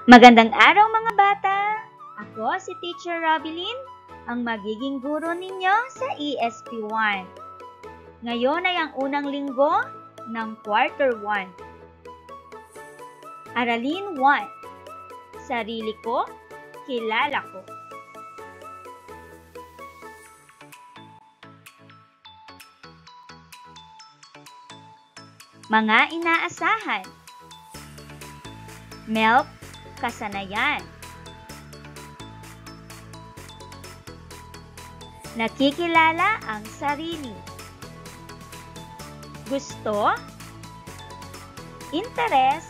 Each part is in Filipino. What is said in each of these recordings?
Magandang araw mga bata! Ako si Teacher Robilyn, ang magiging guro ninyo sa ESP1. Ngayon ay ang unang linggo ng Quarter 1. Aralin 1. Sarili ko, kilala ko. Mga inaasahan. Milk, kasanayan. Nakikilala ang sarili. Gusto, interes,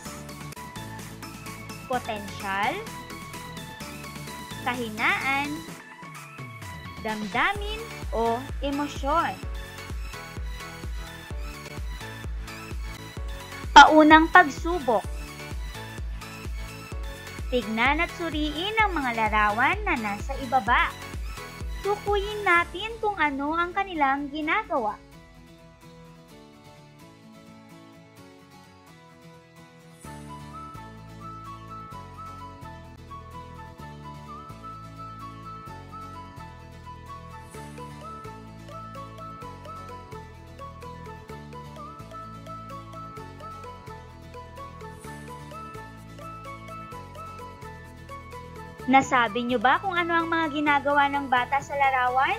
potensyal, kahinaan, damdamin o emosyon. Paunang pagsubok. Tignan at suriin ang mga larawan na nasa ibaba. Tukuyin natin kung ano ang kanilang ginagawa. Nasabi niyo ba kung ano ang mga ginagawa ng bata sa larawan?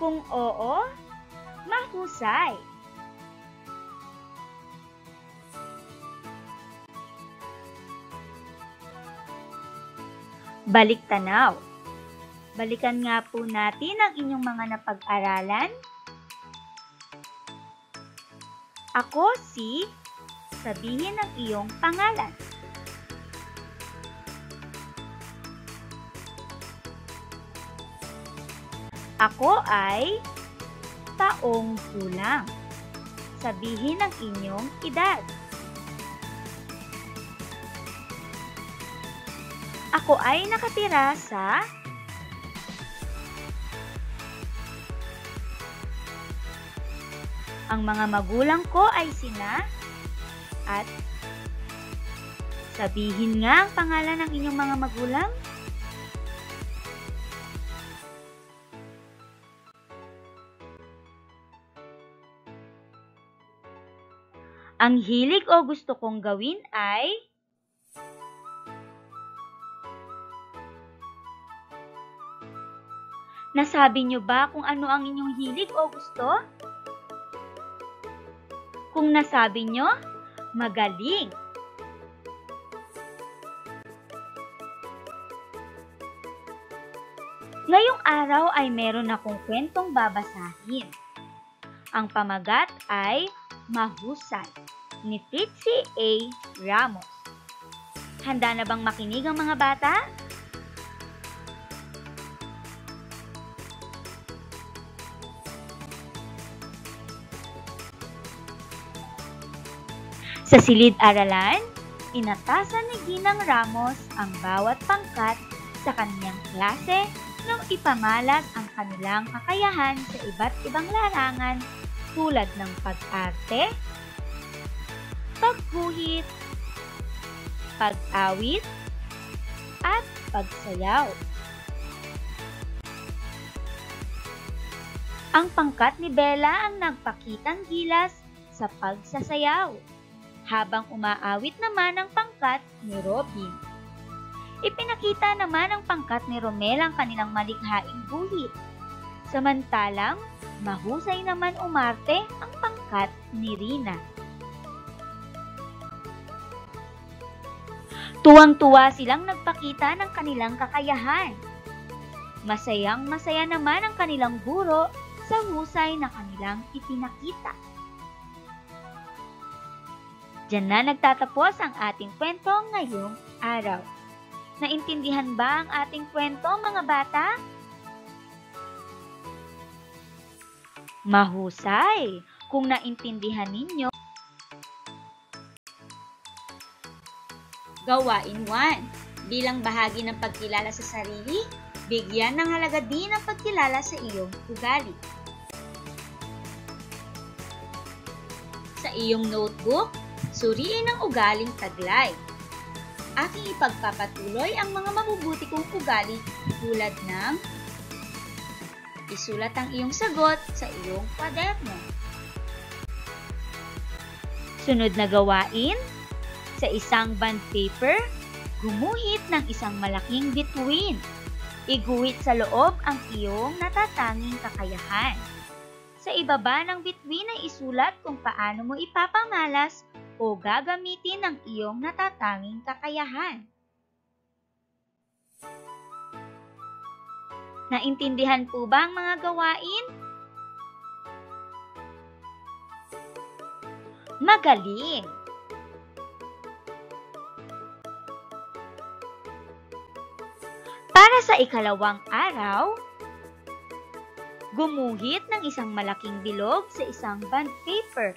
Kung oo, mahusay. Balik tanaw. Balikan nga po natin ang inyong mga napag-aralan. Ako si, sabihin ang iyong pangalan. Ako ay taong gulang. Sabihin ang inyong edad. Ako ay nakatira sa ang mga magulang ko ay sina at sabihin nga ang pangalan ng inyong mga magulang. Ang hilig o gusto kong gawin ay nasabi niyo ba kung ano ang inyong hilig o gusto? Kung nasabi niyo, magaling! Ngayong araw ay meron akong kwentong babasahin. Ang pamagat ay Mahusay ni Titsy A. Ramos. Handa na bang makinig ang mga bata? Sa silid-aralan, inatasan ni Ginang Ramos ang bawat pangkat sa kanyang klase nang ipamalas ang kanilang kakayahan sa iba't ibang larangan tulad ng pag-arte, pagguhit, pag-awit, at pagsayaw. Ang pangkat ni Bella ang nagpakitang gilas sa pagsasayaw, habang umaawit naman ang pangkat ni Robin. Ipinakita naman ang pangkat ni Romel ang kanilang malikhaing guhit, samantalang mahusay naman umarte ang pangkat ni Rina. Tuwang-tuwa silang nagpakita ng kanilang kakayahan. Masayang-masaya naman ang kanilang guro sa husay na kanilang ipinakita. Diyan na nagtatapos ang ating kwento ngayong araw. Naintindihan ba ang ating kwento, mga bata? Mahusay! Kung naintindihan ninyo. Gawain 1. Bilang bahagi ng pagkilala sa sarili, bigyan ng halaga din ang pagkilala sa iyong ugali. Sa iyong notebook, suriin ang ugaling taglay. Aking ipagpapatuloy ang mga mabubuti kong ugali tulad ng isulat ang iyong sagot sa iyong kwaderno. Sunod na gawain, sa isang bond paper, gumuhit ng isang malaking bituin. Iguhit sa loob ang iyong natatanging kakayahan. Sa ibaba ng bituin ay isulat kung paano mo ipapamalas o gagamitin ang iyong natatanging kakayahan. Naintindihan po ba ang mga gawain? Magaling! Para sa ikalawang araw, gumuhit ng isang malaking bilog sa isang bond paper.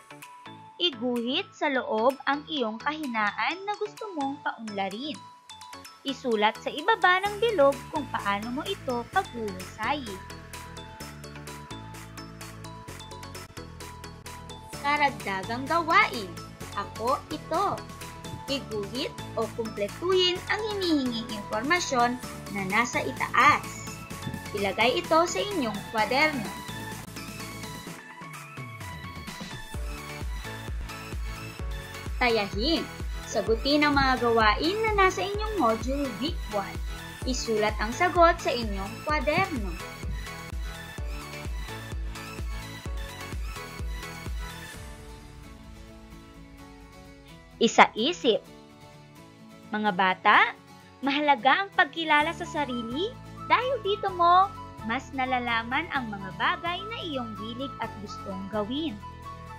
Iguhit sa loob ang iyong kahinaan na gusto mong paunlarin. Isulat sa ibaba ng bilog kung paano mo ito paghuhusayin. Karagdagang gawain. Ako ito. Iguhit o kumpletuhin ang hinihinging impormasyon na nasa itaas. Ilagay ito sa inyong kwaderno. Tayahin. Sagutin ang mga gawain na nasa inyong Module Week 1. Isulat ang sagot sa inyong kwaderno. Isa-isip. Mga bata, mahalaga ang pagkilala sa sarili dahil dito mo mas nalalaman ang mga bagay na iyong hilig at gustong gawin.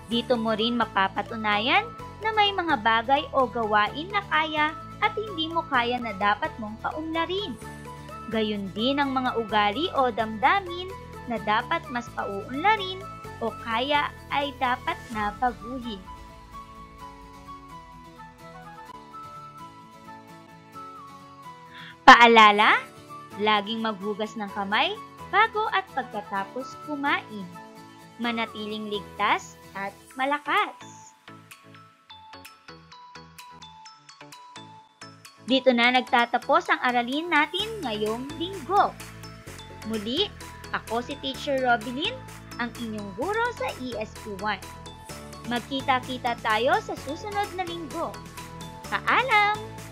Dito mo rin mapapatunayan na may mga bagay o gawain na kaya at hindi mo kaya na dapat mong paunlarin. Gayun din ang mga ugali o damdamin na dapat mas pauunlarin o kaya ay dapat na baguhin. Paalala, laging maghugas ng kamay bago at pagkatapos kumain. Manatiling ligtas at malakas. Dito na nagtatapos ang aralin natin ngayong linggo. Muli, ako si Teacher Robilyn, ang inyong guro sa ESP1. Magkita-kita tayo sa susunod na linggo. Paalam!